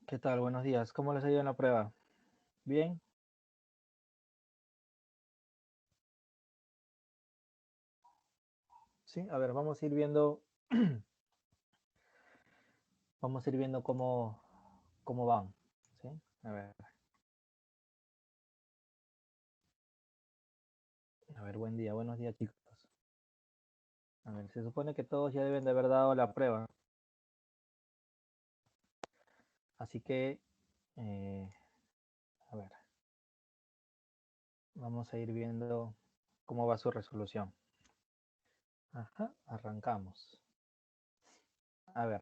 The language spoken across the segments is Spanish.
¿Qué tal? Buenos días. ¿Cómo les ha ido en la prueba? ¿Bien? Sí, a ver, vamos a ir viendo, vamos a ir viendo cómo van. ¿Sí? A ver, buen día, buenos días, chicos. A ver, se supone que todos ya deben de haber dado la prueba. Así que, eh, a ver, vamos a ir viendo cómo va su resolución. Ajá, arrancamos. A ver,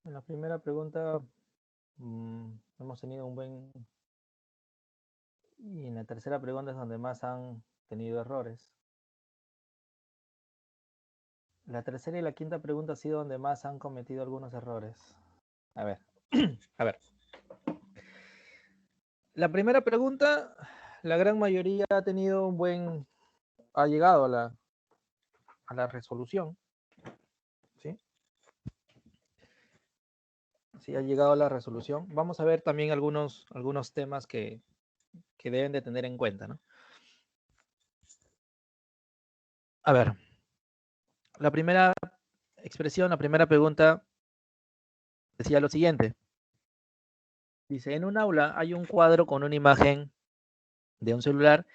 en la primera pregunta hemos tenido un buen... Y en la tercera pregunta es donde más han tenido errores. La tercera y la quinta pregunta ha sido donde más han cometido algunos errores. A ver, a ver. La primera pregunta, la gran mayoría ha tenido ha llegado a la resolución, ¿sí? Sí, ha llegado a la resolución. Vamos a ver también algunos temas que deben de tener en cuenta, ¿no? A ver, la primera expresión, la primera pregunta decía lo siguiente. Dice, en un aula hay un cuadro con una imagen de un celular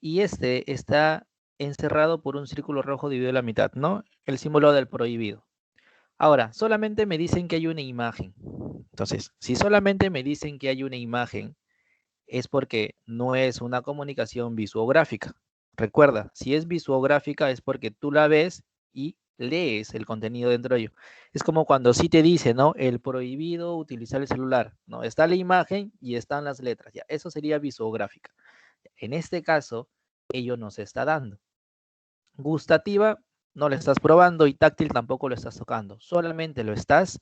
y este está encerrado por un círculo rojo dividido a la mitad, ¿no? El símbolo del prohibido. Ahora, solamente me dicen que hay una imagen. Entonces, si solamente me dicen que hay una imagen, es porque no es una comunicación visuográfica. Recuerda, si es visuográfica es porque tú la ves y lees el contenido dentro de ello. Es como cuando sí te dice, ¿no? El prohibido utilizar el celular, ¿no? Está la imagen y están las letras, ya. Eso sería visuográfica. En este caso, ello no se está dando. Gustativa, no lo estás probando y táctil tampoco lo estás tocando. Solamente lo estás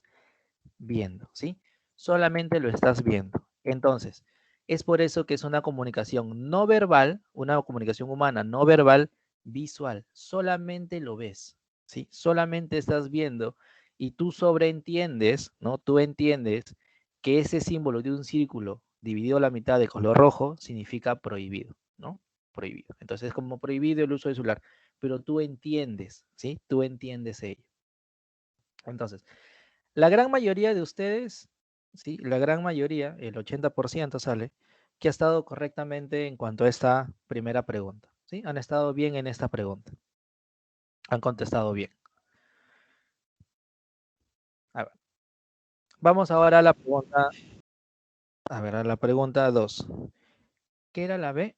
viendo, ¿sí? Solamente lo estás viendo. Entonces, es por eso que es una comunicación no verbal, una comunicación humana no verbal, visual. Solamente lo ves, ¿sí? Solamente estás viendo y tú sobreentiendes, ¿no? Tú entiendes que ese símbolo de un círculo dividido a la mitad de color rojo significa prohibido, ¿no? Prohibido. Entonces, es como prohibido el uso del celular, pero tú entiendes, ¿sí? Tú entiendes ello. Entonces, la gran mayoría de ustedes, sí, la gran mayoría, el 80% sale, que ha estado correctamente en cuanto a esta primera pregunta, ¿sí? Han estado bien en esta pregunta, han contestado bien. A ver, vamos ahora a la pregunta, a ver, a la pregunta 2. ¿Qué era la B?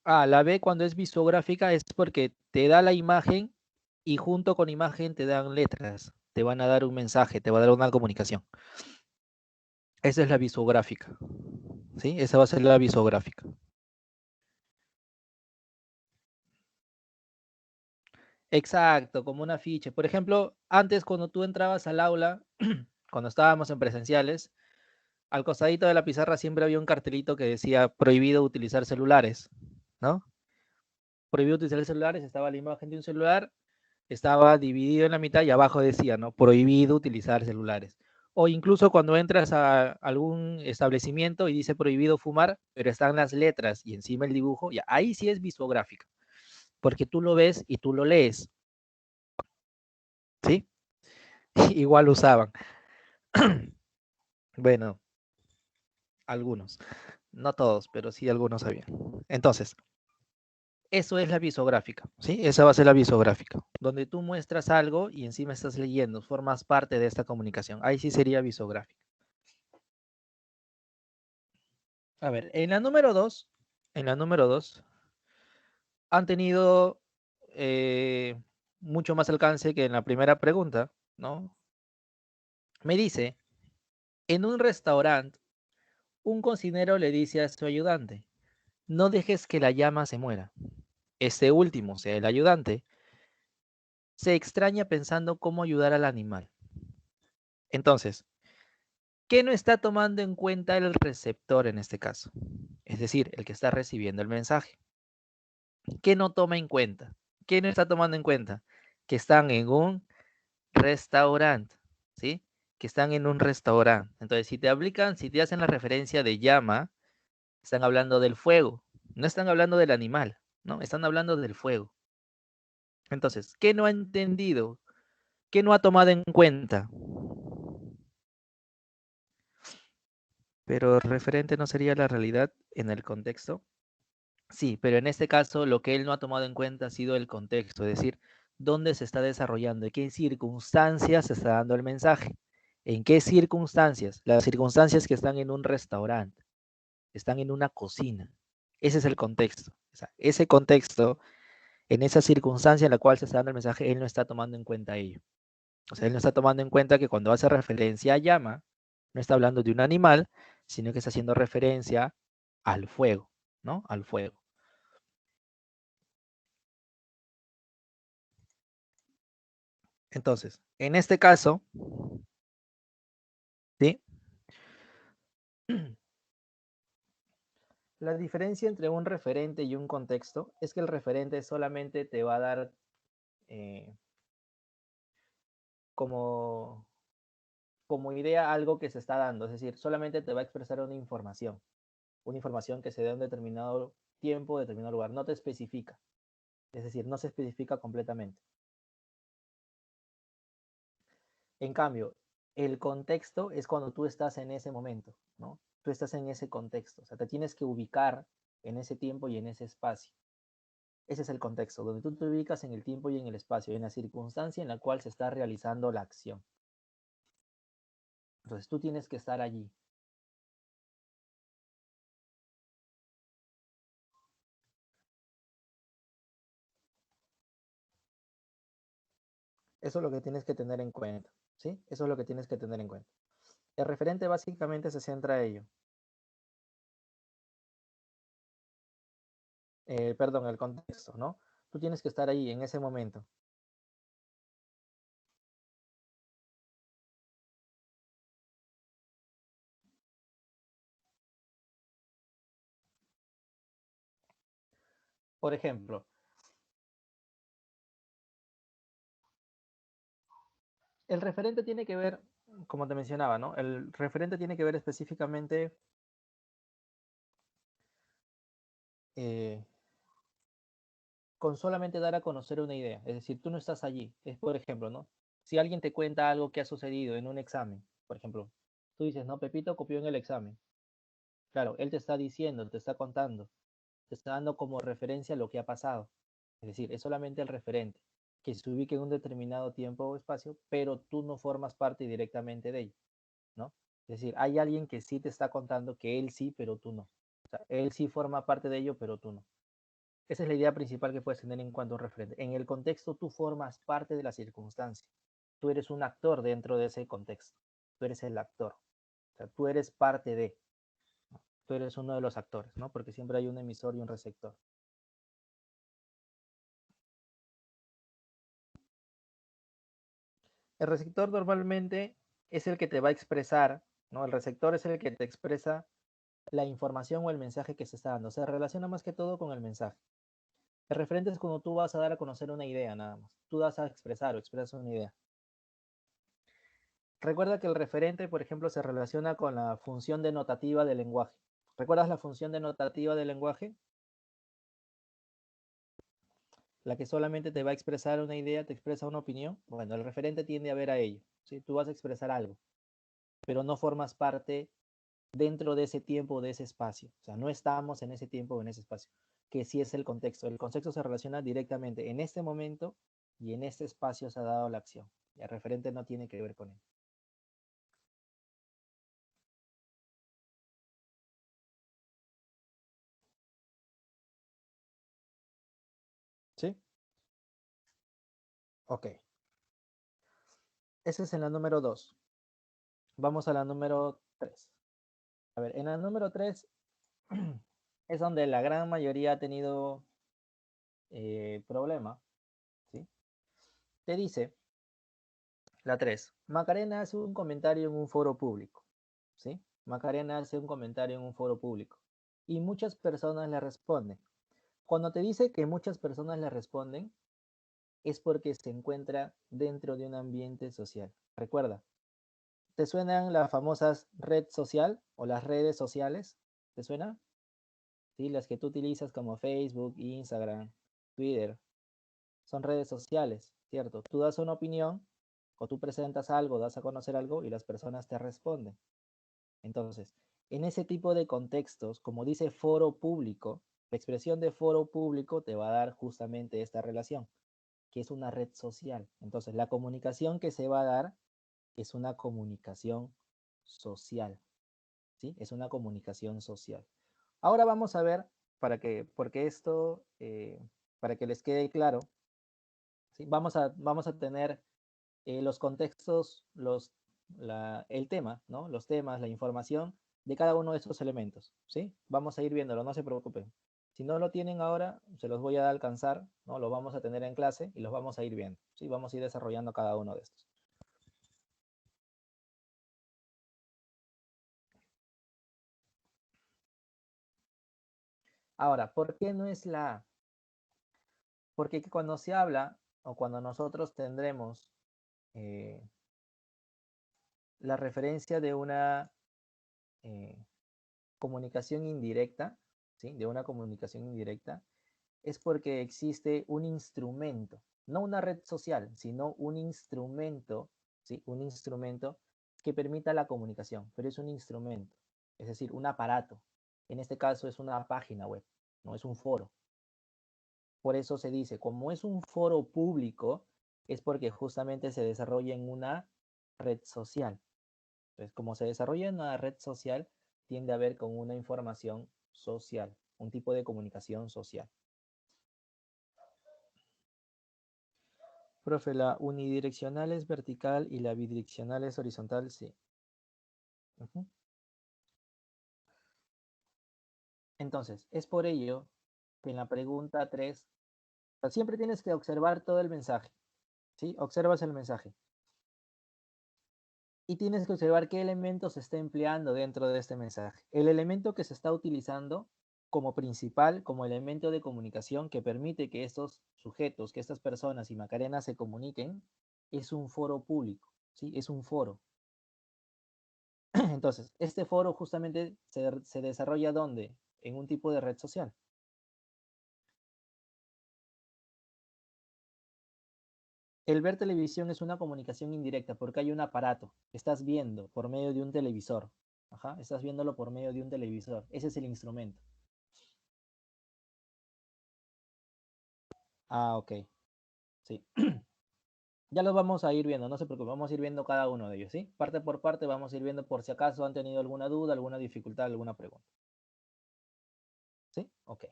Ah, la B cuando es visográfica es porque te da la imagen y junto con imagen te dan letras, te van a dar un mensaje, te va a dar una comunicación. Esa es la visográfica, ¿sí? Esa va a ser la visográfica. Exacto, como un afiche. Por ejemplo, antes cuando tú entrabas al aula, cuando estábamos en presenciales, al costadito de la pizarra siempre había un cartelito que decía prohibido utilizar celulares, ¿no? Prohibido utilizar celulares, estaba la imagen de un celular, estaba dividido en la mitad y abajo decía, ¿no? Prohibido utilizar celulares. O incluso cuando entras a algún establecimiento y dice prohibido fumar, pero están las letras y encima el dibujo, ya ahí sí es visográfica, porque tú lo ves y tú lo lees, ¿sí? Igual usaban. Bueno, algunos, no todos, pero sí algunos había. Entonces, eso es la visográfica, ¿sí? Esa va a ser la visográfica, donde tú muestras algo y encima estás leyendo, formas parte de esta comunicación. Ahí sí sería visográfica. A ver, en la número dos, han tenido mucho más alcance que en la primera pregunta, ¿no? Me dice, en un restaurante, un cocinero le dice a su ayudante, no dejes que la llama se muera. Este último, o sea, el ayudante, se extraña pensando cómo ayudar al animal. Entonces, ¿qué no está tomando en cuenta el receptor en este caso? Es decir, el que está recibiendo el mensaje. ¿Qué no toma en cuenta? ¿Qué no está tomando en cuenta? Que están en un restaurante, ¿sí? Que están en un restaurante. Entonces, si te hacen la referencia de llama, están hablando del fuego, no están hablando del animal, ¿no? Están hablando del fuego. Entonces, ¿qué no ha entendido? ¿Qué no ha tomado en cuenta? Pero referente no sería la realidad en el contexto. Sí, pero en este caso lo que él no ha tomado en cuenta ha sido el contexto, es decir, dónde se está desarrollando, en qué circunstancias se está dando el mensaje. ¿En qué circunstancias? Las circunstancias que están en un restaurante, están en una cocina. Ese es el contexto. O sea, ese contexto, en esa circunstancia en la cual se está dando el mensaje, él no está tomando en cuenta ello. O sea, él no está tomando en cuenta que cuando hace referencia a llama, no está hablando de un animal, sino que está haciendo referencia al fuego, ¿no? Al fuego. Entonces, en este caso, ¿sí? La diferencia entre un referente y un contexto es que el referente solamente te va a dar eh, como, como idea algo que se está dando, es decir, solamente te va a expresar una información que se dé en un determinado tiempo, determinado lugar, no te especifica, es decir, no se especifica completamente. En cambio, el contexto es cuando tú estás en ese momento, ¿no? Tú estás en ese contexto, o sea, te tienes que ubicar en ese tiempo y en ese espacio. Ese es el contexto, donde tú te ubicas en el tiempo y en el espacio, en la circunstancia en la cual se está realizando la acción. Entonces tú tienes que estar allí. Eso es lo que tienes que tener en cuenta, ¿sí? Eso es lo que tienes que tener en cuenta. El referente básicamente se centra en ello. Perdón, el contexto, ¿no? Tú tienes que estar ahí en ese momento. Por ejemplo, el referente tiene que ver, como te mencionaba, ¿no? El referente tiene que ver específicamente eh, con solamente dar a conocer una idea. Es decir, tú no estás allí. Es, por ejemplo, ¿no? Si alguien te cuenta algo que ha sucedido en un examen, por ejemplo, tú dices, no, Pepito copió en el examen. Claro, él te está diciendo, te está contando, te está dando como referencia lo que ha pasado. Es decir, es solamente el referente, que se ubique en un determinado tiempo o espacio, pero tú no formas parte directamente de ello, ¿no? Es decir, hay alguien que sí te está contando que él sí, pero tú no. O sea, él sí forma parte de ello, pero tú no. Esa es la idea principal que puedes tener en cuanto a un referente. En el contexto tú formas parte de la circunstancia. Tú eres un actor dentro de ese contexto. Tú eres el actor. O sea, tú eres parte de, ¿no? Tú eres uno de los actores, ¿no? Porque siempre hay un emisor y un receptor. El receptor normalmente es el que te va a expresar, ¿no? El receptor es el que te expresa la información o el mensaje que se está dando. Se relaciona más que todo con el mensaje. El referente es cuando tú vas a dar a conocer una idea nada más. Tú vas a expresar o expresas una idea. Recuerda que el referente, por ejemplo, se relaciona con la función denotativa del lenguaje. ¿Recuerdas la función denotativa del lenguaje? La que solamente te va a expresar una idea, te expresa una opinión. Bueno, el referente tiende a ver a ello. ¿Sí? Tú vas a expresar algo, pero no formas parte dentro de ese tiempo, de ese espacio. O sea, no estamos en ese tiempo o en ese espacio, que sí es el contexto. El contexto se relaciona directamente en este momento y en este espacio se ha dado la acción. Y el referente no tiene que ver con él. ¿Sí? Ok. Ese es en la número 2. Vamos a la número 3. A ver, en la número 3 es donde la gran mayoría ha tenido problema, ¿sí? Te dice, la 3. Macarena hace un comentario en un foro público, ¿sí? Macarena hace un comentario en un foro público y muchas personas le responden. Cuando te dice que muchas personas le responden, es porque se encuentra dentro de un ambiente social. Recuerda, ¿te suenan las famosas red social o las redes sociales? ¿Te suena? Sí, las que tú utilizas como Facebook, Instagram, Twitter, son redes sociales, ¿cierto? Tú das una opinión o tú presentas algo, das a conocer algo y las personas te responden. Entonces, en ese tipo de contextos, como dice foro público, la expresión de foro público te va a dar justamente esta relación, que es una red social. Entonces, la comunicación que se va a dar es una comunicación social, ¿sí? Es una comunicación social. Ahora vamos a ver, porque esto, para que les quede claro, ¿sí? Vamos a tener los contextos, el tema, ¿no? Los temas, la información de cada uno de estos elementos, ¿sí? Vamos a ir viéndolo, no se preocupen. Si no lo tienen ahora, se los voy a alcanzar, ¿no? Lo vamos a tener en clase y los vamos a ir viendo, ¿sí? Vamos a ir desarrollando cada uno de estos. Ahora, ¿por qué no es la A? Porque cuando se habla o cuando nosotros tendremos eh, la referencia de una eh, comunicación indirecta, ¿sí? De una comunicación indirecta, es porque existe un instrumento, no una red social, sino un instrumento, ¿sí? Un instrumento que permita la comunicación, pero es un instrumento, es decir, un aparato. En este caso es una página web, no es un foro. Por eso se dice, como es un foro público, es porque justamente se desarrolla en una red social. Entonces, como se desarrolla en una red social, tiende a haber con una información social, un tipo de comunicación social. Profe, la unidireccional es vertical y la bidireccional es horizontal, sí. Ujú. Entonces, es por ello que en la pregunta 3, siempre tienes que observar todo el mensaje, ¿sí? Observas el mensaje. Y tienes que observar qué elemento se está empleando dentro de este mensaje. El elemento que se está utilizando como principal, como elemento de comunicación que permite que estos sujetos, que estas personas y Macarena se comuniquen, es un foro público, ¿sí? Es un foro. Entonces, este foro justamente se desarrolla ¿dónde? En un tipo de red social. El ver televisión es una comunicación indirecta porque hay un aparato que estás viendo por medio de un televisor. Ajá, estás viéndolo por medio de un televisor. Ese es el instrumento. Ah, ok. Sí. Ya los vamos a ir viendo, no se preocupen, vamos a ir viendo cada uno de ellos, ¿sí? Parte por parte vamos a ir viendo por si acaso han tenido alguna duda, alguna dificultad, alguna pregunta. ¿Sí? Ok.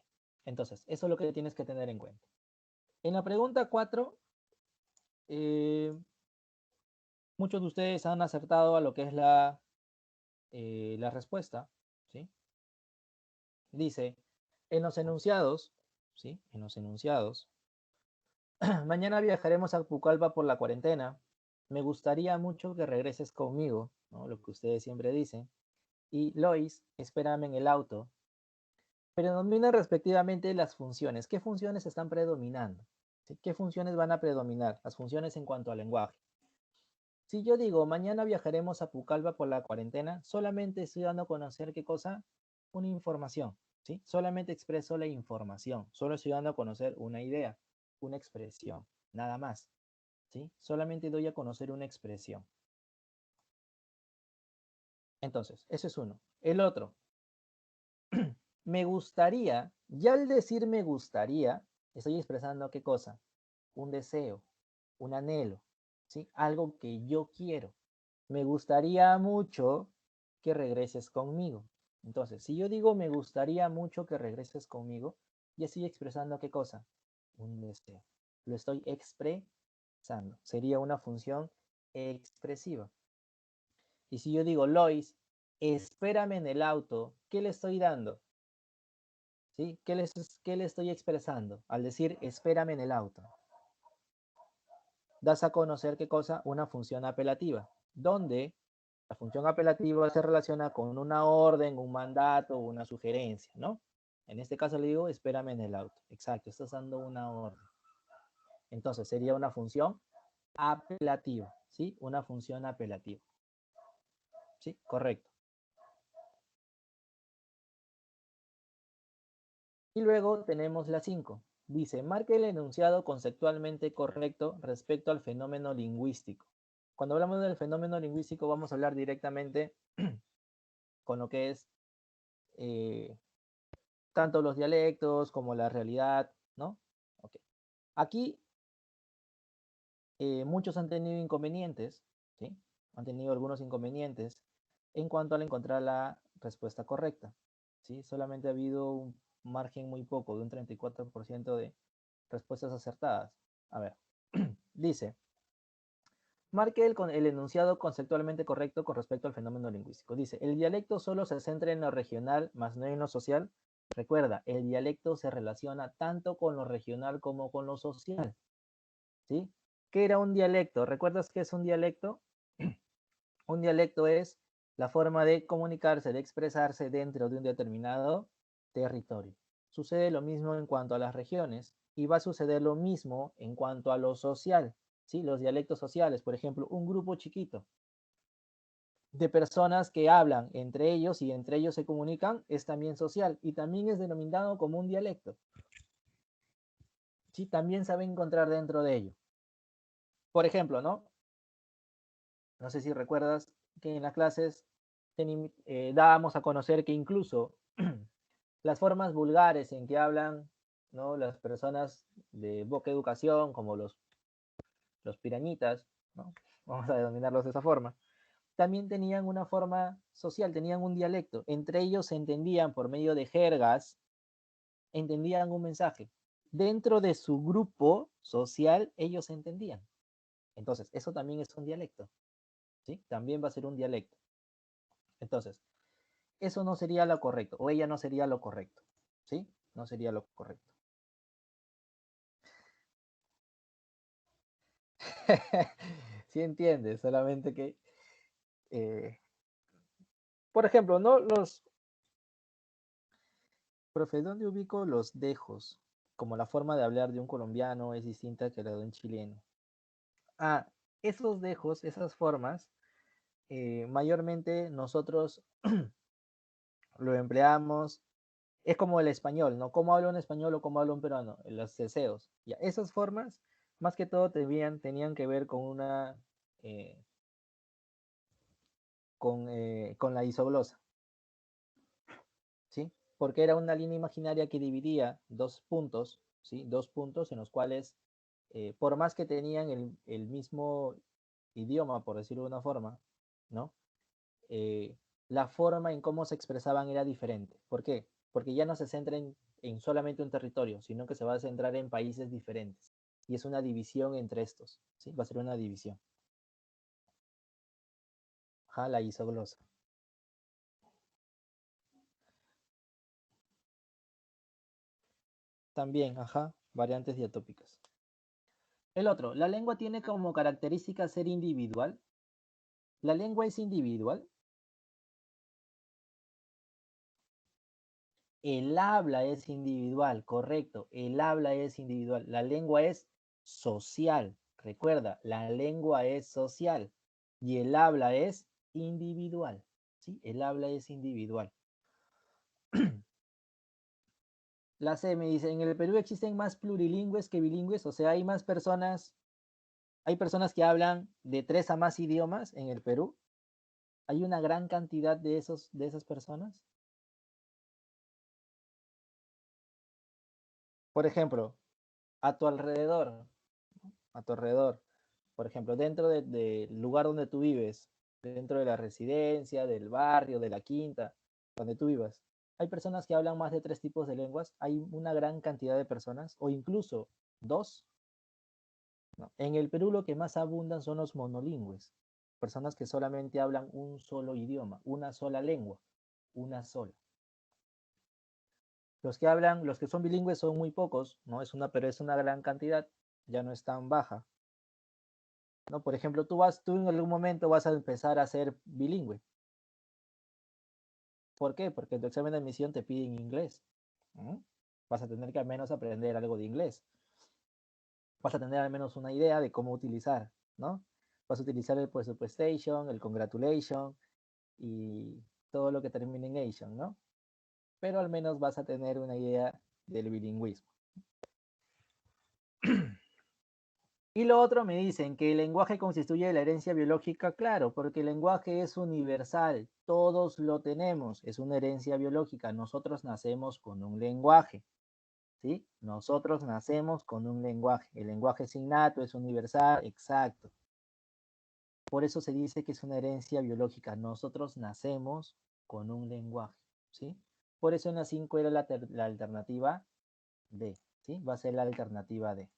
Entonces, eso es lo que tienes que tener en cuenta. En la pregunta 4, eh, muchos de ustedes han acertado a lo que es la respuesta, ¿sí? Dice, en los enunciados, ¿sí? En los enunciados, mañana viajaremos a Pucallpa por la cuarentena. Me gustaría mucho que regreses conmigo, ¿no? Lo que ustedes siempre dicen. Y Lois, espérame en el auto. Predominan respectivamente las funciones. ¿Qué funciones están predominando? ¿Sí? ¿Qué funciones van a predominar? Las funciones en cuanto al lenguaje. Si yo digo, mañana viajaremos a Pucallpa por la cuarentena, solamente estoy dando a conocer qué cosa, una información, ¿sí? Solamente expreso la información, solo estoy dando a conocer una idea, una expresión, nada más, ¿sí? Solamente doy a conocer una expresión. Entonces, ese es uno. El otro, me gustaría, ya al decir me gustaría, estoy expresando qué cosa, un deseo, un anhelo, ¿sí? Algo que yo quiero. Me gustaría mucho que regreses conmigo. Entonces, si yo digo me gustaría mucho que regreses conmigo, ya estoy expresando qué cosa, un deseo. Lo estoy expresando. Sería una función expresiva. Y si yo digo, Lois, espérame en el auto, ¿qué le estoy dando? ¿Sí? ¿Qué le estoy expresando al decir espérame en el auto? Das a conocer qué cosa, una función apelativa, donde la función apelativa se relaciona con una orden, un mandato, una sugerencia, ¿no? En este caso le digo, espérame en el auto. Exacto, estás dando una orden. Entonces sería una función apelativa, ¿sí? Una función apelativa. Sí, correcto. Y luego tenemos la 5. Dice, marque el enunciado conceptualmente correcto respecto al fenómeno lingüístico. Cuando hablamos del fenómeno lingüístico vamos a hablar directamente con lo que es tanto los dialectos como la realidad, ¿no? Okay. Aquí muchos han tenido inconvenientes, ¿sí? Han tenido algunos inconvenientes en cuanto al encontrar la respuesta correcta, ¿sí? Solamente ha habido un margen muy poco, de un 34% de respuestas acertadas. A ver, dice, marque el enunciado conceptualmente correcto con respecto al fenómeno lingüístico. Dice, el dialecto solo se centra en lo regional, más no en lo social. Recuerda, el dialecto se relaciona tanto con lo regional como con lo social, ¿sí? ¿Qué era un dialecto? ¿Recuerdas qué es un dialecto? Un dialecto es la forma de comunicarse, de expresarse dentro de un determinado territorio. Sucede lo mismo en cuanto a las regiones y va a suceder lo mismo en cuanto a lo social, ¿sí? Los dialectos sociales, por ejemplo, un grupo chiquito de personas que hablan entre ellos y entre ellos se comunican es también social y también es denominado como un dialecto. Sí, también se va a encontrar dentro de ello. Por ejemplo, ¿no? No sé si recuerdas que en las clases dábamos a conocer que incluso las formas vulgares en que hablan, ¿no? Las personas de poca educación, como los pirañitas, ¿no? Vamos a denominarlos de esa forma, también tenían una forma social, tenían un dialecto. Entre ellos se entendían por medio de jergas, entendían un mensaje. Dentro de su grupo social, ellos se entendían. Entonces, eso también es un dialecto, ¿sí? También va a ser un dialecto. Entonces, eso no sería lo correcto, o ella no sería lo correcto, ¿sí? No sería lo correcto. Sí entiendes, solamente que, eh, por ejemplo, ¿no? Profe, ¿dónde ubico los dejos? Como la forma de hablar de un colombiano es distinta que la de un chileno. Ah, esos dejos, esas formas, mayormente nosotros lo empleamos, es como el español, ¿no? ¿Cómo habla un español o cómo habla un peruano? Los ceseos. Ya, esas formas, más que todo, tenían que ver con eh, con la isoglosa, ¿sí? Porque era una línea imaginaria que dividía dos puntos, ¿sí? Dos puntos en los cuales, por más que tenían el mismo idioma, por decirlo de una forma, ¿no? Eh, la forma en cómo se expresaban era diferente. ¿Por qué? Porque ya no se centra en solamente un territorio, sino que se va a centrar en países diferentes. Y es una división entre estos, ¿sí? Va a ser una división. Ajá, la isoglosa. También, ajá, variantes diatópicas. El otro, la lengua tiene como característica ser individual. La lengua es individual. El habla es individual, correcto. El habla es individual. La lengua es social. Recuerda, la lengua es social y el habla es individual. ¿Sí? El habla es individual. La C me dice, en el Perú existen más plurilingües que bilingües, o sea, hay personas que hablan de 3 a más idiomas en el Perú. Hay una gran cantidad de esas personas. Por ejemplo, a tu alrededor, a tu alrededor, por ejemplo, dentro del lugar donde tú vives, dentro de la residencia, del barrio, de la quinta, donde tú vivas, hay personas que hablan más de 3 tipos de lenguas, hay una gran cantidad de personas, o incluso 2, ¿no? En el Perú lo que más abundan son los monolingües, personas que solamente hablan un solo idioma, una sola lengua, una sola. Los que son bilingües son muy pocos, ¿no? Pero es una gran cantidad, ya no es tan baja, ¿no? Por ejemplo, tú en algún momento vas a empezar a ser bilingüe. ¿Por qué? Porque en tu examen de admisión te piden inglés, ¿no? Vas a tener que al menos aprender algo de inglés. vas a tener al menos una idea de cómo utilizar, ¿no? Vas a utilizar el presupuestation, el congratulation y todo lo que termine en ation, ¿no? Pero al menos vas a tener una idea del bilingüismo. Y lo otro me dicen que el lenguaje constituye la herencia biológica, claro, porque el lenguaje es universal, todos lo tenemos, es una herencia biológica, nosotros nacemos con un lenguaje, ¿sí? Nosotros nacemos con un lenguaje, el lenguaje es innato, es universal, exacto. Por eso se dice que es una herencia biológica, nosotros nacemos con un lenguaje, ¿sí? Por eso en la 5 era la alternativa D, ¿sí? Va a ser la alternativa D.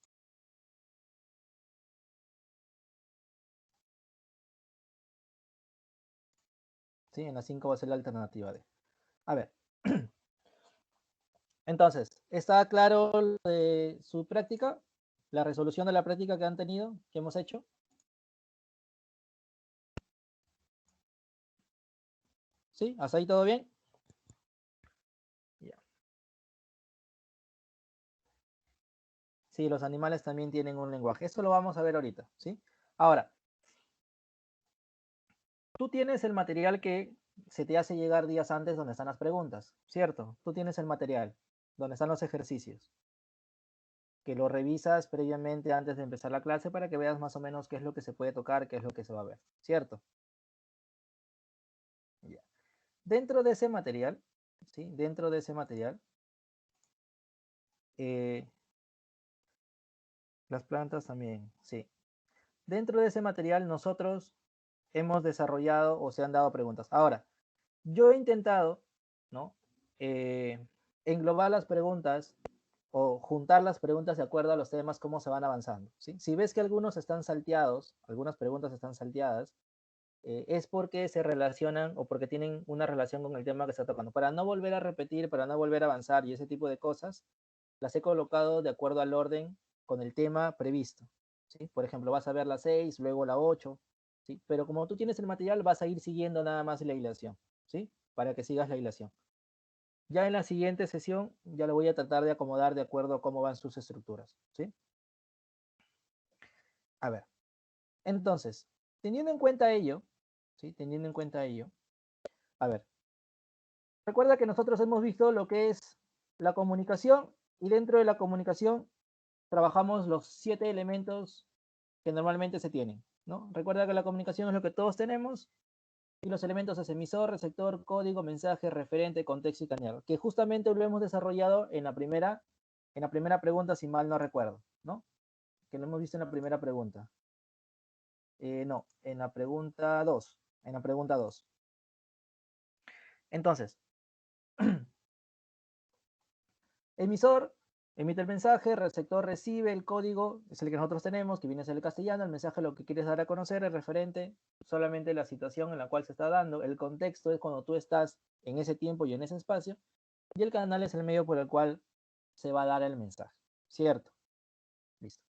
¿Sí? En la 5 va a ser la alternativa D. A ver. Entonces, ¿está claro su práctica? La resolución de la práctica que han tenido, que hemos hecho. ¿Sí? ¿Hasta ahí todo bien? Ya. Sí, los animales también tienen un lenguaje. Esto lo vamos a ver ahorita, ¿sí? Ahora, tú tienes el material que se te hace llegar días antes donde están las preguntas, ¿cierto? Tú tienes el material donde están los ejercicios, que lo revisas previamente antes de empezar la clase para que veas más o menos qué es lo que se puede tocar, qué es lo que se va a ver, ¿cierto? Ya. Dentro de ese material, ¿sí? Dentro de ese material, eh, las plantas también, sí. Dentro de ese material nosotros hemos desarrollado o se han dado preguntas. Ahora, yo he intentado, ¿no? Englobar las preguntas o juntar las preguntas de acuerdo a los temas, cómo se van avanzando, ¿sí? Si ves que algunos están salteados, algunas preguntas están salteadas, es porque se relacionan o porque tienen una relación con el tema que está tocando. Para no volver a repetir, para no volver a avanzar y ese tipo de cosas, las he colocado de acuerdo al orden con el tema previsto, ¿sí? Por ejemplo, vas a ver la 6, luego la 8, ¿sí? Pero como tú tienes el material, vas a ir siguiendo nada más la hilación, ¿sí? Para que sigas la hilación. Ya en la siguiente sesión, ya lo voy a tratar de acomodar de acuerdo a cómo van sus estructuras, ¿sí? A ver, entonces, teniendo en cuenta ello, ¿sí? Teniendo en cuenta ello, a ver, recuerda que nosotros hemos visto lo que es la comunicación y dentro de la comunicación trabajamos los 7 elementos que normalmente se tienen, ¿no? Recuerda que la comunicación es lo que todos tenemos y los elementos es emisor, receptor, código, mensaje, referente, contexto y canal, que justamente lo hemos desarrollado en la primera pregunta, si mal no recuerdo, ¿no? Que lo hemos visto en la primera pregunta. No, en la pregunta 2. En la pregunta 2. Entonces, emisor emite el mensaje, receptor recibe el código, es el que nosotros tenemos, que viene a ser el castellano, el mensaje lo que quieres dar a conocer, el referente, solamente la situación en la cual se está dando, el contexto es cuando tú estás en ese tiempo y en ese espacio, y el canal es el medio por el cual se va a dar el mensaje, ¿cierto? Listo.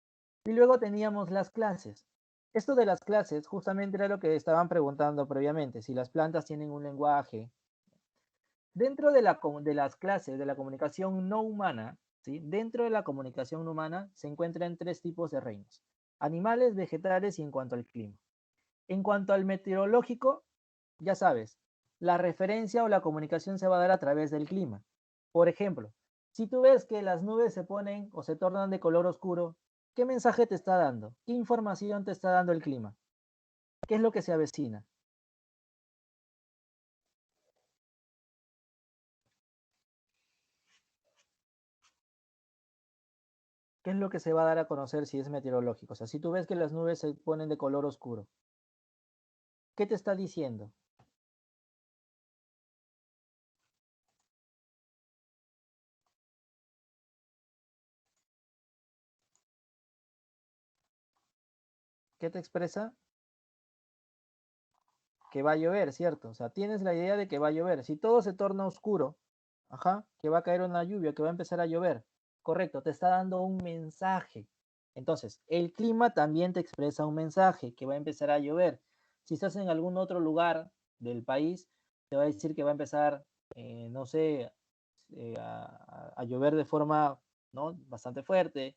Y luego teníamos las clases. Esto de las clases justamente era lo que estaban preguntando previamente, si las plantas tienen un lenguaje. Dentro de las clases de la comunicación no humana, ¿sí? Dentro de la comunicación no humana se encuentran 3 tipos de reinos: animales, vegetales y en cuanto al clima. En cuanto al meteorológico, ya sabes, la referencia o la comunicación se va a dar a través del clima. Por ejemplo, si tú ves que las nubes se ponen o se tornan de color oscuro, ¿qué mensaje te está dando? ¿Qué información te está dando el clima? ¿Qué es lo que se avecina? ¿Qué es lo que se va a dar a conocer si es meteorológico? O sea, si tú ves que las nubes se ponen de color oscuro, ¿qué te está diciendo? ¿Qué te expresa? Que va a llover, ¿cierto? O sea, tienes la idea de que va a llover. Si todo se torna oscuro, ajá, que va a caer una lluvia, que va a empezar a llover, correcto, te está dando un mensaje. Entonces, el clima también te expresa un mensaje, que va a empezar a llover. Si estás en algún otro lugar del país, te va a decir que va a empezar, no sé, a llover de forma, ¿no? Bastante fuerte.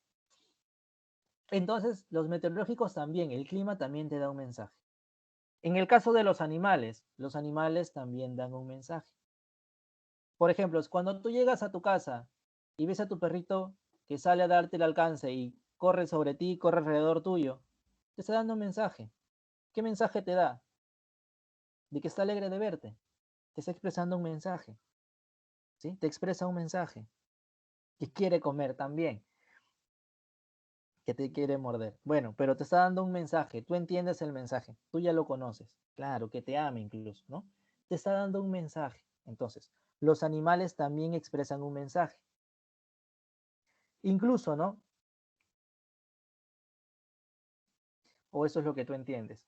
Entonces, los meteorológicos también, el clima también te da un mensaje. En el caso de los animales también dan un mensaje. Por ejemplo, cuando tú llegas a tu casa y ves a tu perrito que sale a darte el alcance y corre sobre ti, corre alrededor tuyo, te está dando un mensaje. ¿Qué mensaje te da? De que está alegre de verte. Te está expresando un mensaje. ¿Sí? Te expresa un mensaje. Que quiere comer también. Que te quiere morder. Bueno, pero te está dando un mensaje. Tú entiendes el mensaje. Tú ya lo conoces. Claro, que te ama incluso, ¿no? Te está dando un mensaje. Entonces, los animales también expresan un mensaje. Incluso, ¿no? O eso es lo que tú entiendes.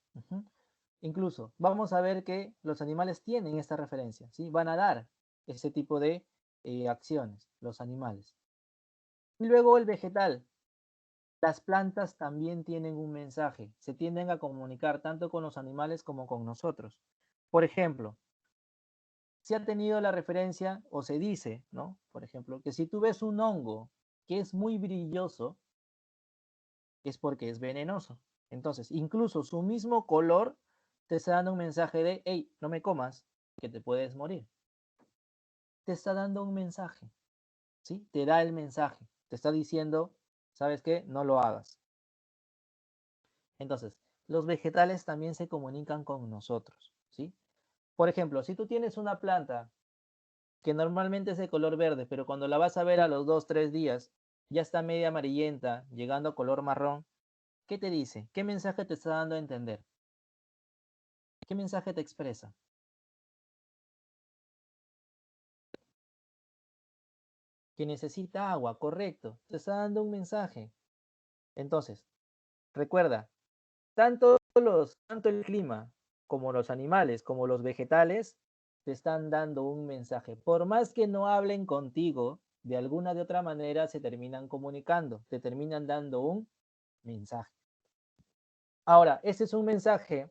Incluso, vamos a ver que los animales tienen esta referencia, ¿sí? Van a dar ese tipo de acciones, los animales. Y luego el vegetal. Las plantas también tienen un mensaje, se tienden a comunicar tanto con los animales como con nosotros. Por ejemplo, se ha tenido la referencia o se dice, ¿no? Por ejemplo, que si tú ves un hongo que es muy brilloso, es porque es venenoso. Entonces, incluso su mismo color te está dando un mensaje de, hey, no me comas, que te puedes morir. Te está dando un mensaje, ¿sí? Te da el mensaje, te está diciendo, ¿sabes qué? No lo hagas. Entonces, los vegetales también se comunican con nosotros, ¿sí? Por ejemplo, si tú tienes una planta que normalmente es de color verde, pero cuando la vas a ver a los 2, 3 días, ya está media amarillenta, llegando a color marrón, ¿qué te dice? ¿Qué mensaje te está dando a entender? ¿Qué mensaje te expresa? Que necesita agua, correcto. Te está dando un mensaje. Entonces, recuerda, tanto el clima como los animales, como los vegetales, te están dando un mensaje. Por más que no hablen contigo, de alguna de otra manera se terminan comunicando, te terminan dando un mensaje. Ahora, ese es un mensaje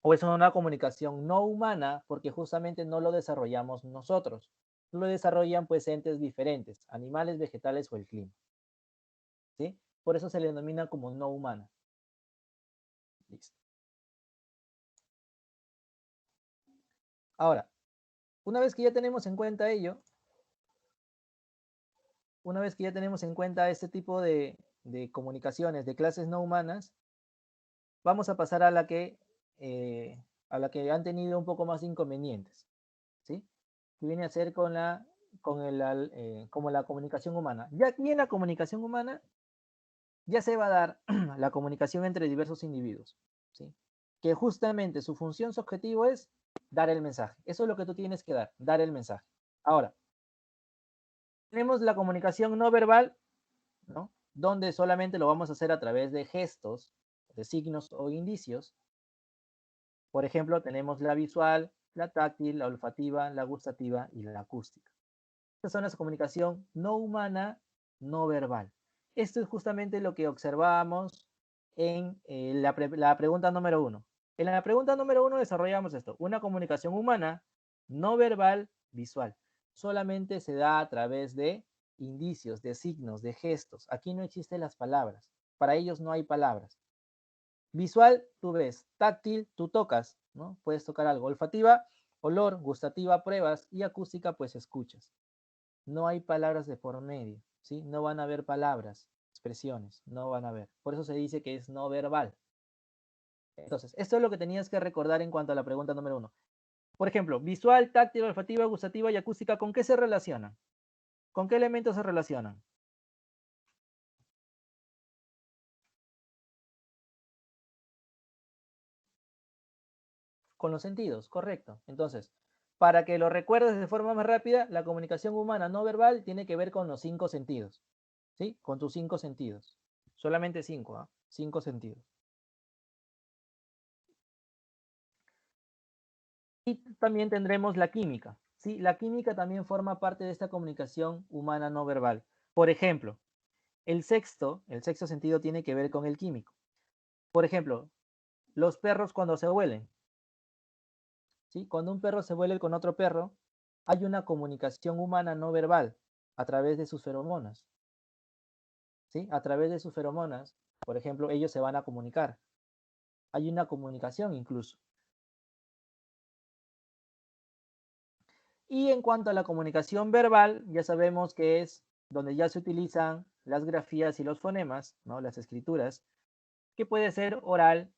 o es una comunicación no humana porque justamente no lo desarrollamos nosotros. Lo desarrollan pues entes diferentes, animales, vegetales o el clima. ¿Sí? Por eso se le denomina como no humana. Listo. Ahora, una vez que ya tenemos en cuenta ello, una vez que ya tenemos en cuenta este tipo de comunicaciones de clases no humanas, vamos a pasar a la que han tenido un poco más de inconvenientes, ¿sí? Que viene a ser como la comunicación humana. Ya aquí en la comunicación humana ya se va a dar la comunicación entre diversos individuos, ¿sí? Que justamente su función, su objetivo es dar el mensaje. Eso es lo que tú tienes que dar el mensaje. Ahora, tenemos la comunicación no verbal, ¿no? Donde solamente lo vamos a hacer a través de gestos, de signos o indicios. Por ejemplo, tenemos la visual, la táctil, la olfativa, la gustativa y la acústica. Estas son las comunicación no humana, no verbal. Esto es justamente lo que observamos en la pregunta número 1. En la pregunta número 1 desarrollamos esto, una comunicación humana, no verbal, visual. Solamente se da a través de indicios, de signos, de gestos. Aquí no existen las palabras. Para ellos no hay palabras. Visual, tú ves. Táctil, tú tocas, ¿no? Puedes tocar algo. Olfativa, olor. Gustativa, pruebas. Y acústica, pues escuchas. No hay palabras de por medio, ¿sí? No van a haber palabras, expresiones, no van a haber. Por eso se dice que es no verbal. Entonces, esto es lo que tenías que recordar en cuanto a la pregunta número 1. Por ejemplo, visual, táctil, olfativa, gustativa y acústica, ¿con qué se relacionan? ¿Con qué elementos se relacionan? Con los sentidos, correcto. Entonces, para que lo recuerdes de forma más rápida, la comunicación humana no verbal tiene que ver con los 5 sentidos, ¿sí? Con tus 5 sentidos. Solamente 5, ¿ah? 5 sentidos. Y también tendremos la química, ¿sí? La química también forma parte de esta comunicación humana no verbal. Por ejemplo, el sexto sentido tiene que ver con el químico. Por ejemplo, los perros cuando se huelen, ¿sí? Cuando un perro se huele con otro perro, hay una comunicación humana no verbal a través de sus feromonas. ¿sí? A través de sus feromonas, por ejemplo, ellos se van a comunicar. Hay una comunicación incluso. Y en cuanto a la comunicación verbal, ya sabemos que es donde ya se utilizan las grafías y los fonemas, ¿no? Las escrituras, que puede ser oral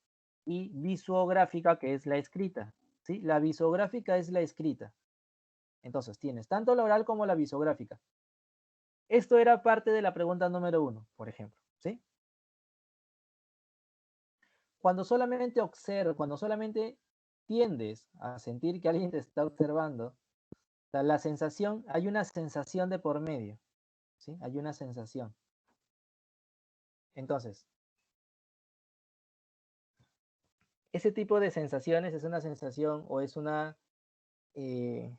y visuográfica, que es la escrita. ¿Sí? La visuográfica es la escrita. Entonces, tienes tanto la oral como la visuográfica. Esto era parte de la pregunta número 1, por ejemplo. ¿Sí? Cuando solamente observas, cuando solamente tiendes a sentir que alguien te está observando, la sensación, hay una sensación de por medio. ¿Sí? Hay una sensación. Entonces, ese tipo de sensaciones es una sensación o es una, en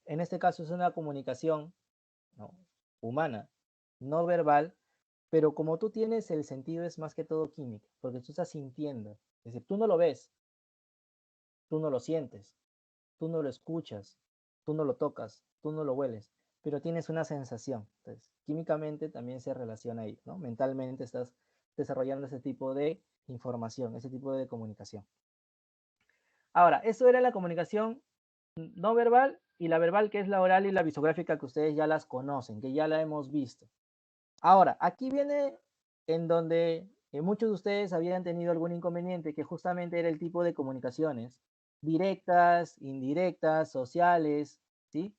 este caso es una comunicación, ¿no? Humana, no verbal, pero como tú tienes el sentido es más que todo químico, porque tú estás sintiendo. Es decir, tú no lo ves, tú no lo sientes, tú no lo escuchas, tú no lo tocas, tú no lo hueles, pero tienes una sensación. Entonces, químicamente también se relaciona ahí, ¿no? Mentalmente estás desarrollando ese tipo de información, ese tipo de comunicación. Ahora, eso era la comunicación no verbal y la verbal, que es la oral y la visográfica, que ustedes ya las conocen, que ya la hemos visto. Ahora, aquí viene en donde muchos de ustedes habían tenido algún inconveniente, que justamente era el tipo de comunicaciones directas, indirectas, sociales, ¿sí?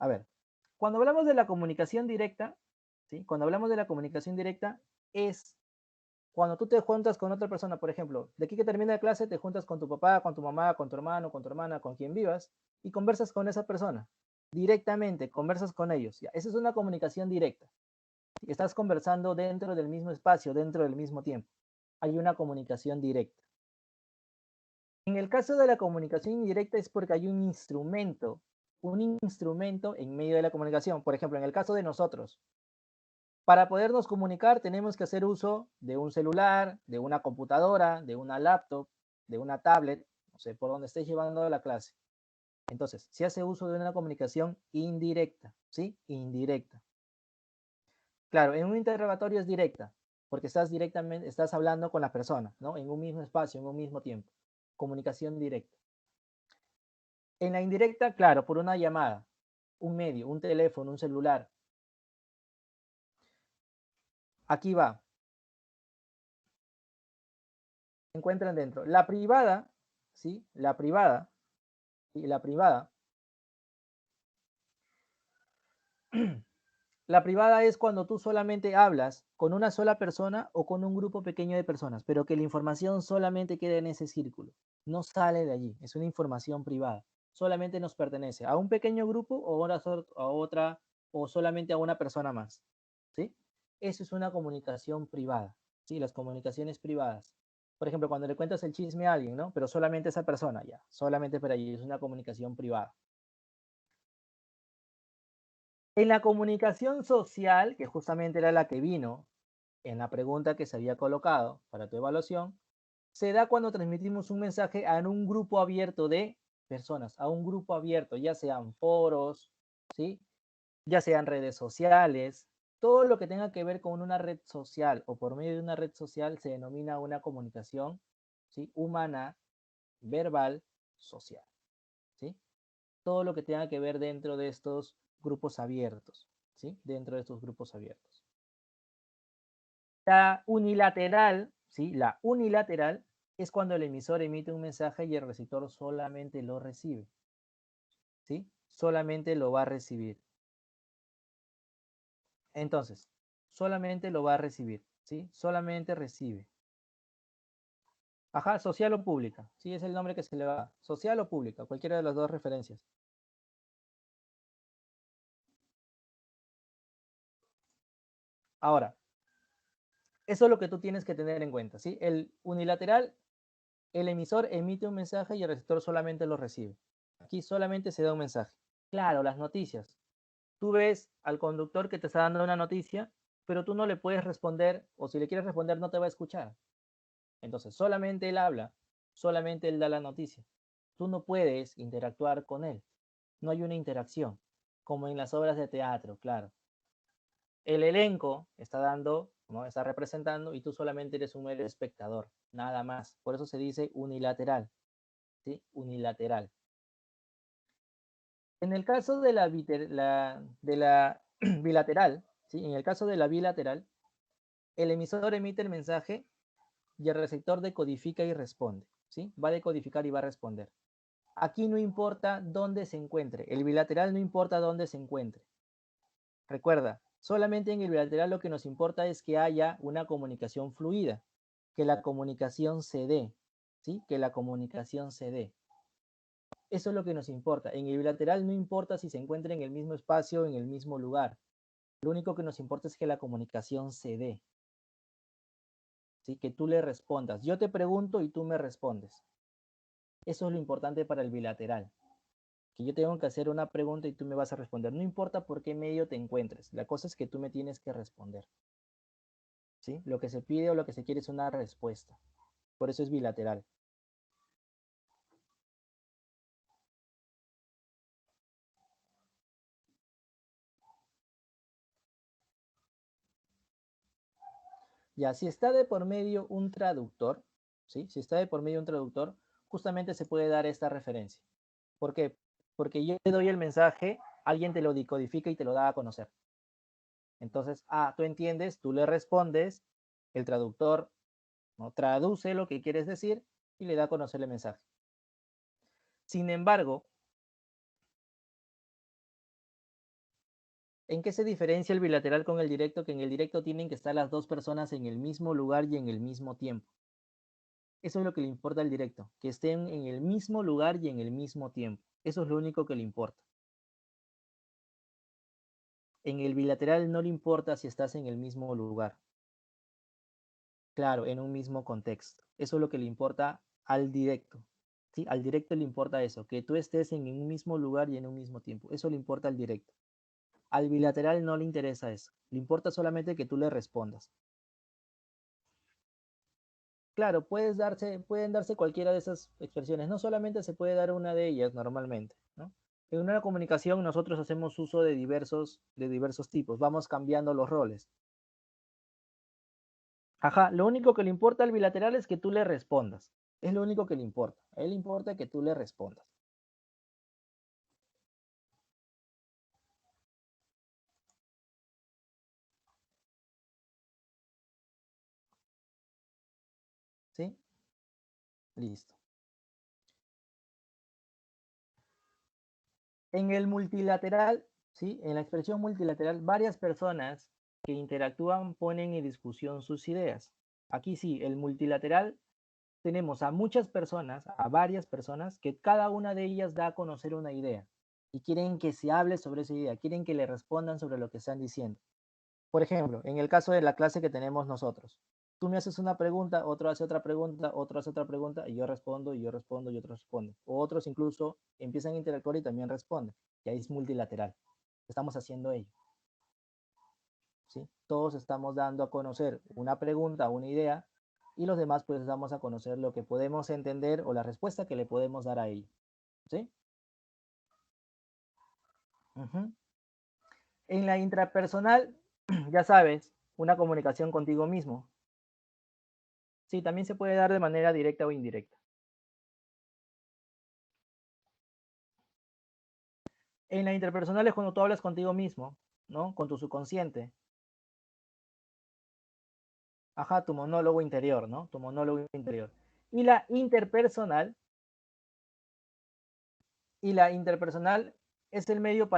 A ver, cuando hablamos de la comunicación directa, ¿sí? Cuando hablamos de la comunicación directa es cuando tú te juntas con otra persona, por ejemplo, de aquí que termina la clase, te juntas con tu papá, con tu mamá, con tu hermano, con tu hermana, con quien vivas, y conversas con esa persona. Directamente, conversas con ellos. Ya, esa es una comunicación directa. Estás conversando dentro del mismo espacio, dentro del mismo tiempo. Hay una comunicación directa. En el caso de la comunicación indirecta es porque hay un instrumento en medio de la comunicación. Por ejemplo, en el caso de nosotros, para podernos comunicar tenemos que hacer uso de un celular, de una computadora, de una laptop, de una tablet, no sé, por donde estés llevando la clase. Entonces, se hace uso de una comunicación indirecta, ¿sí? Indirecta. Claro, en un interrogatorio es directa, porque estás hablando con la persona, ¿no? En un mismo espacio, en un mismo tiempo. Comunicación directa. En la indirecta, claro, por una llamada, un medio, un teléfono, un celular. Aquí va. Se encuentran dentro. La privada, ¿sí? La privada, ¿sí? La privada. La privada es cuando tú solamente hablas con una sola persona o con un grupo pequeño de personas, pero que la información solamente queda en ese círculo. No sale de allí. Es una información privada. Solamente nos pertenece a un pequeño grupo o a otra o solamente a una persona más. ¿Sí? Eso es una comunicación privada. ¿Sí? Las comunicaciones privadas. Por ejemplo, cuando le cuentas el chisme a alguien, ¿no? Pero solamente a esa persona, ya. Solamente para allí. Es una comunicación privada. En la comunicación social, que justamente era la que vino en la pregunta que se había colocado para tu evaluación, se da cuando transmitimos un mensaje a un grupo abierto de personas, a un grupo abierto, ya sean foros, ¿sí? Ya sean redes sociales, todo lo que tenga que ver con una red social o por medio de una red social se denomina una comunicación, ¿sí? Humana, verbal, social, ¿sí? Todo lo que tenga que ver dentro de estos grupos abiertos, ¿sí? Dentro de estos grupos abiertos. La unilateral, ¿sí? La unilateral es cuando el emisor emite un mensaje y el receptor solamente lo recibe, ¿sí? Solamente lo va a recibir. Entonces, solamente lo va a recibir, ¿sí? Solamente recibe. Ajá, social o pública, sí, es el nombre que se le va. Social o pública, cualquiera de las dos referencias. Ahora, eso es lo que tú tienes que tener en cuenta, ¿sí? El unilateral, el emisor emite un mensaje y el receptor solamente lo recibe. Aquí solamente se da un mensaje. Claro, las noticias. Tú ves al conductor que te está dando una noticia, pero tú no le puedes responder, o si le quieres responder no te va a escuchar. Entonces, solamente él habla, solamente él da la noticia. Tú no puedes interactuar con él. No hay una interacción, como en las obras de teatro, claro. el elenco está dando, ¿no? Está representando y tú solamente eres un mero espectador, nada más. Por eso se dice unilateral, ¿sí? Unilateral. En el caso de la bilateral, ¿sí? En el caso de la bilateral, el emisor emite el mensaje y el receptor decodifica y responde, ¿sí? Va a decodificar y va a responder. Aquí no importa dónde se encuentre, el bilateral no importa dónde se encuentre. Recuerda, solamente en el bilateral lo que nos importa es que haya una comunicación fluida, que la comunicación se dé, ¿sí? Que la comunicación se dé. Eso es lo que nos importa. En el bilateral no importa si se encuentra en el mismo espacio o en el mismo lugar. Lo único que nos importa es que la comunicación se dé, ¿sí? Que tú le respondas. Yo te pregunto y tú me respondes. Eso es lo importante para el bilateral. Que yo tengo que hacer una pregunta y tú me vas a responder. No importa por qué medio te encuentres. La cosa es que tú me tienes que responder. ¿Sí? Lo que se pide o lo que se quiere es una respuesta. Por eso es bilateral. Ya, si está de por medio un traductor, ¿sí? Si está de por medio un traductor, justamente se puede dar esta referencia. ¿Por qué? Porque yo te doy el mensaje, alguien te lo decodifica y te lo da a conocer. Entonces, tú entiendes, tú le respondes, el traductor, ¿no? Traduce lo que quieres decir y le da a conocer el mensaje. Sin embargo, ¿en qué se diferencia el bilateral con el directo? Que en el directo tienen que estar las dos personas en el mismo lugar y en el mismo tiempo. Eso es lo que le importa al directo, que estén en el mismo lugar y en el mismo tiempo. Eso es lo único que le importa. En el bilateral no le importa si estás en el mismo lugar. Claro, en un mismo contexto. Eso es lo que le importa al directo. ¿Sí? Al directo le importa eso, que tú estés en un mismo lugar y en un mismo tiempo. Eso le importa al directo. Al bilateral no le interesa eso. Le importa solamente que tú le respondas. Claro, pueden darse cualquiera de esas expresiones. No solamente se puede dar una de ellas normalmente, ¿no? En una comunicación nosotros hacemos uso de diversos tipos. Vamos cambiando los roles. Ajá, lo único que le importa al bilateral es que tú le respondas. Es lo único que le importa. A él le importa que tú le respondas. ¿Sí? Listo. En el multilateral, ¿sí? En la expresión multilateral, varias personas que interactúan ponen en discusión sus ideas. Aquí sí, el multilateral tenemos a muchas personas, a varias personas, que cada una de ellas da a conocer una idea y quieren que se hable sobre esa idea, quieren que le respondan sobre lo que están diciendo. Por ejemplo, en el caso de la clase que tenemos nosotros, tú me haces una pregunta, otro hace otra pregunta, otro hace otra pregunta, y yo respondo, y yo respondo, y otro responde. O otros incluso empiezan a interactuar y también responden. Y ahí es multilateral. Estamos haciendo ello. ¿Sí? Todos estamos dando a conocer una pregunta, una idea, y los demás pues damos a conocer lo que podemos entender o la respuesta que le podemos dar a ello. ¿Sí? Uh-huh. En la intrapersonal, ya sabes, una comunicación contigo mismo. Sí, también se puede dar de manera directa o indirecta. En la interpersonal es cuando tú hablas contigo mismo, ¿no? Con tu subconsciente. Ajá, tu monólogo interior, ¿no? Tu monólogo interior. Y la interpersonal es el medio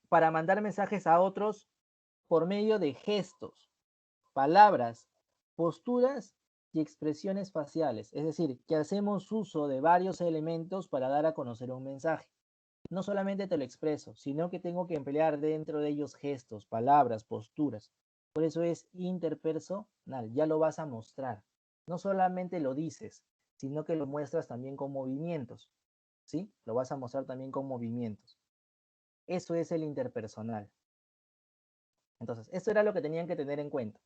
para mandar mensajes a otros por medio de gestos, palabras, posturas y expresiones faciales. Es decir, que hacemos uso de varios elementos para dar a conocer un mensaje. No solamente te lo expreso, sino que tengo que emplear dentro de ellos gestos, palabras, posturas. Por eso es interpersonal, ya lo vas a mostrar. No solamente lo dices, sino que lo muestras también con movimientos, ¿sí? Lo vas a mostrar también con movimientos. Eso es el interpersonal. Entonces, esto era lo que tenían que tener en cuenta.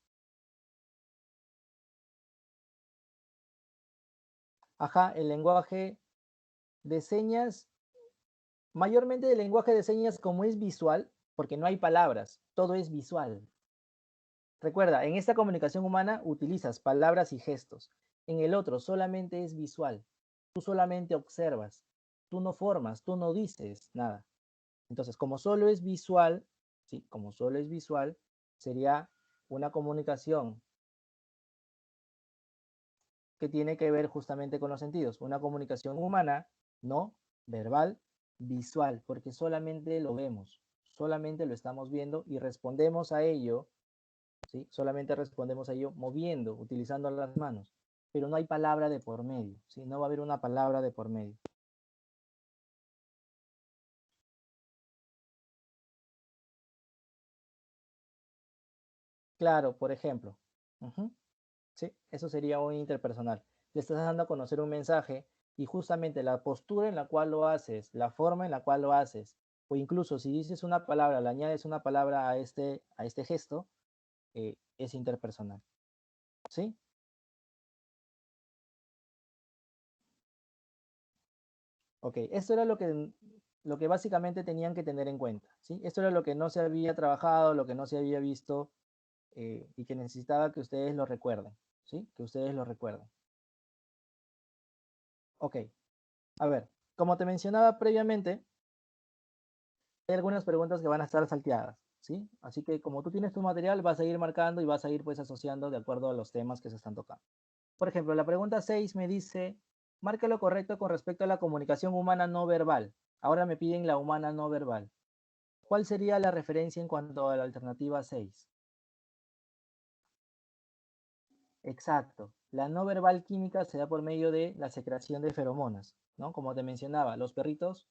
Ajá, el lenguaje de señas, mayormente el lenguaje de señas como es visual, porque no hay palabras, todo es visual. Recuerda, en esta comunicación humana utilizas palabras y gestos. En el otro solamente es visual. Tú solamente observas. Tú no formas, tú no dices nada. Entonces, como solo es visual, ¿sí? Como solo es visual, sería una comunicación que tiene que ver justamente con los sentidos. Una comunicación humana, no verbal, visual, porque solamente lo vemos, solamente lo estamos viendo y respondemos a ello, ¿sí? Solamente respondemos a ello moviendo, utilizando las manos, pero no hay palabra de por medio, ¿sí? No va a haber una palabra de por medio. Claro, por ejemplo, sí, eso sería un interpersonal. Le estás dando a conocer un mensaje y justamente la postura en la cual lo haces, la forma en la cual lo haces, o incluso si dices una palabra, le añades una palabra a este gesto, es interpersonal. ¿Sí? Ok, esto era lo que básicamente tenían que tener en cuenta. ¿Sí? Esto era lo que no se había trabajado, lo que no se había visto y que necesitaba que ustedes lo recuerden. ¿Sí? Que ustedes lo recuerden. Ok, a ver, como te mencionaba previamente, hay algunas preguntas que van a estar salteadas, ¿sí? Así que como tú tienes tu material, vas a ir marcando y vas a ir pues asociando de acuerdo a los temas que se están tocando. Por ejemplo, la pregunta 6 me dice, marca lo correcto con respecto a la comunicación humana no verbal. Ahora me piden la humana no verbal. ¿Cuál sería la referencia en cuanto a la alternativa 6? Exacto. La no verbal química se da por medio de la secreción de feromonas, ¿no? Como te mencionaba, los perritos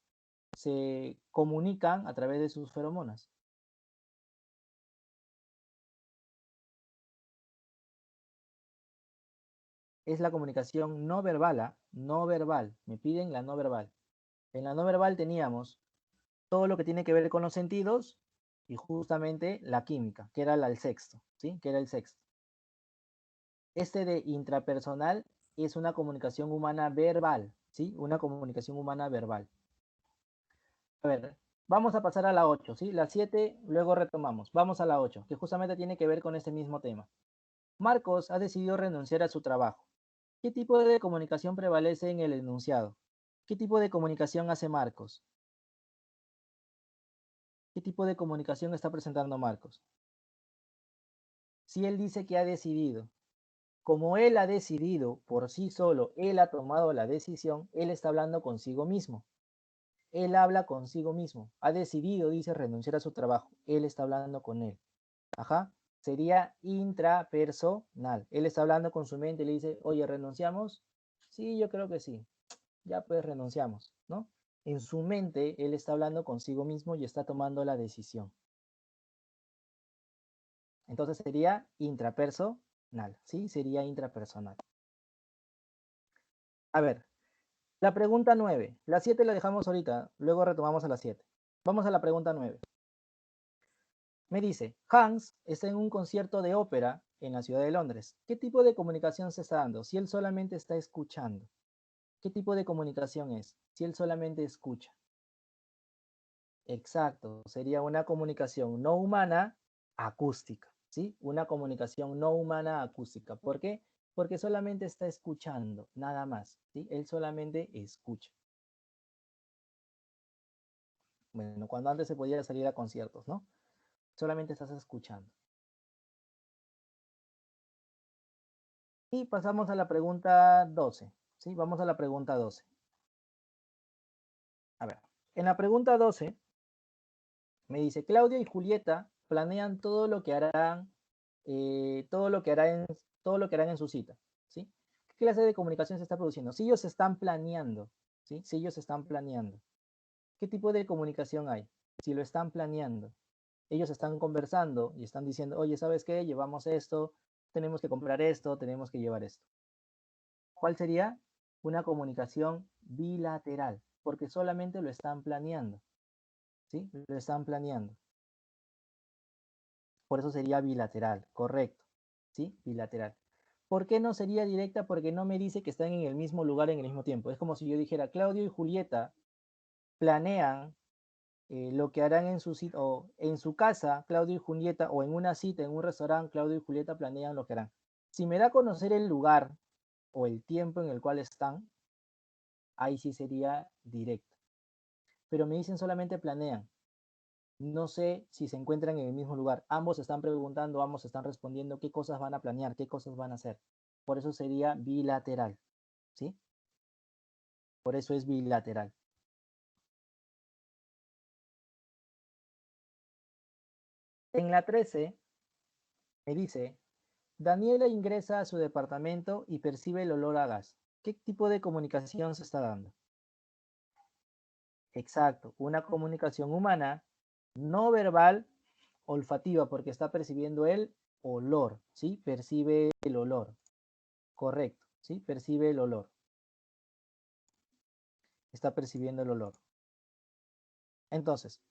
se comunican a través de sus feromonas. Es la comunicación no verbal, ¿ah? No verbal. Me piden la no verbal. En la no verbal teníamos todo lo que tiene que ver con los sentidos y justamente la química, que era el sexto, ¿sí? Que era el sexto. Este de intrapersonal es una comunicación humana verbal, ¿sí? Una comunicación humana verbal. A ver, vamos a pasar a la 8, ¿sí? La 7, luego retomamos. Vamos a la 8, que justamente tiene que ver con este mismo tema. Marcos ha decidido renunciar a su trabajo. ¿Qué tipo de comunicación prevalece en el enunciado? ¿Qué tipo de comunicación hace Marcos? ¿Qué tipo de comunicación está presentando Marcos? Si él dice que ha decidido, como él ha decidido por sí solo, él ha tomado la decisión, él está hablando consigo mismo. Él habla consigo mismo. Ha decidido, dice, renunciar a su trabajo. Él está hablando con él. Ajá. Sería intrapersonal. Él está hablando con su mente y le dice, oye, ¿renunciamos? Sí, yo creo que sí. Ya pues renunciamos, ¿no? En su mente, él está hablando consigo mismo y está tomando la decisión. Entonces sería intrapersonal, ¿sí? Sería intrapersonal. A ver, la pregunta 9. La 7 la dejamos ahorita, luego retomamos a la 7. Vamos a la pregunta 9. Me dice, Hans está en un concierto de ópera en la ciudad de Londres. ¿Qué tipo de comunicación se está dando? Si él solamente está escuchando. ¿Qué tipo de comunicación es? Si él solamente escucha. Exacto, sería una comunicación no humana acústica, ¿sí? Una comunicación no humana acústica. ¿Por qué? Porque solamente está escuchando, nada más, ¿sí? Él solamente escucha. Bueno, cuando antes se podía salir a conciertos, ¿no? Solamente estás escuchando. Y pasamos a la pregunta 12, ¿sí? Vamos a la pregunta 12. A ver, en la pregunta 12 me dice, Claudia y Julieta planean todo lo que harán, todo lo que todo lo que harán en su cita, ¿sí? ¿Qué clase de comunicación se está produciendo? Si ellos están planeando, ¿sí? Si ellos están planeando, ¿qué tipo de comunicación hay? Si lo están planeando, ellos están conversando y están diciendo, oye, ¿sabes qué? Llevamos esto, tenemos que comprar esto, tenemos que llevar esto. ¿Cuál sería? Una comunicación bilateral, porque solamente lo están planeando, ¿sí? Lo están planeando. Por eso sería bilateral, correcto. ¿Sí? Bilateral. ¿Por qué no sería directa? Porque no me dice que están en el mismo lugar en el mismo tiempo. Es como si yo dijera, Claudio y Julieta planean lo que harán en su cita o en su casa, Claudio y Julieta, o en una cita, en un restaurante, Claudio y Julieta planean lo que harán. Si me da a conocer el lugar o el tiempo en el cual están, ahí sí sería directo. Pero me dicen solamente planean. No sé si se encuentran en el mismo lugar. Ambos están preguntando, ambos están respondiendo qué cosas van a planear, qué cosas van a hacer. Por eso sería bilateral, ¿sí? Por eso es bilateral. En la 13 me dice, Daniela ingresa a su departamento y percibe el olor a gas. ¿Qué tipo de comunicación se está dando? Exacto, una comunicación humana no verbal olfativa porque está percibiendo el olor, ¿sí? Percibe el olor, correcto, ¿sí? Percibe el olor, está percibiendo el olor. Entonces,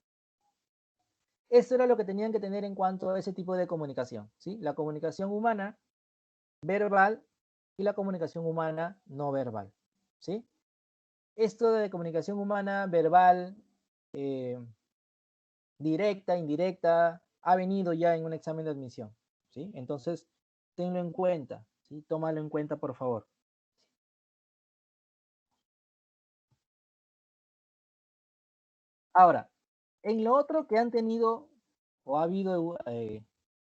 esto era lo que tenían que tener en cuanto a ese tipo de comunicación, ¿sí? La comunicación humana verbal y la comunicación humana no verbal, ¿sí? Esto de comunicación humana verbal, directa, indirecta, ha venido ya en un examen de admisión, ¿sí? Entonces, tenlo en cuenta, ¿sí? Tómalo en cuenta, por favor. Ahora, en lo otro que han tenido o ha habido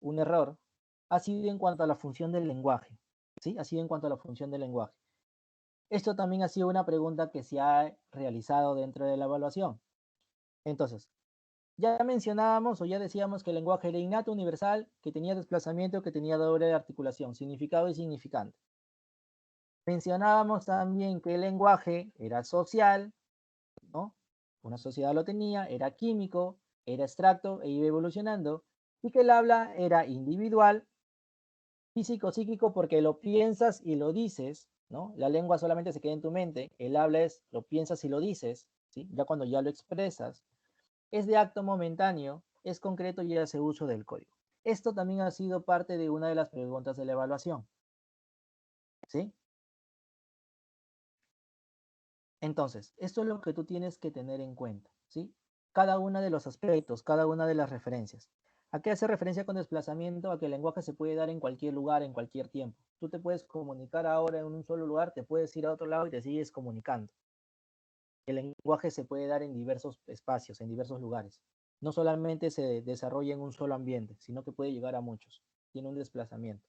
un error, ha sido en cuanto a la función del lenguaje, ¿sí? Ha sido en cuanto a la función del lenguaje. Esto también ha sido una pregunta que se ha realizado dentro de la evaluación. Entonces, ya mencionábamos o ya decíamos que el lenguaje era innato, universal, que tenía desplazamiento, que tenía doble articulación, significado y significante. Mencionábamos también que el lenguaje era social, ¿no? Una sociedad lo tenía, era químico, era abstracto e iba evolucionando, y que el habla era individual, físico, psíquico, porque lo piensas y lo dices, ¿no? La lengua solamente se queda en tu mente, el habla es lo piensas y lo dices, ¿sí? Ya cuando ya lo expresas, es de acto momentáneo, es concreto y hace uso del código. Esto también ha sido parte de una de las preguntas de la evaluación, ¿sí? Entonces, esto es lo que tú tienes que tener en cuenta, ¿sí? Cada uno de los aspectos, cada una de las referencias. ¿A qué hace referencia con desplazamiento? A que el lenguaje se puede dar en cualquier lugar, en cualquier tiempo. Tú te puedes comunicar ahora en un solo lugar, te puedes ir a otro lado y te sigues comunicando. El lenguaje se puede dar en diversos espacios, en diversos lugares. No solamente se desarrolla en un solo ambiente, sino que puede llegar a muchos. Tiene un desplazamiento.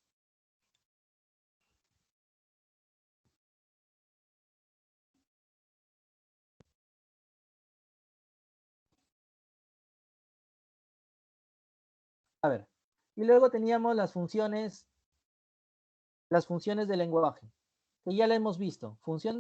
A ver, y luego teníamos las funciones del lenguaje, que ya la hemos visto. Función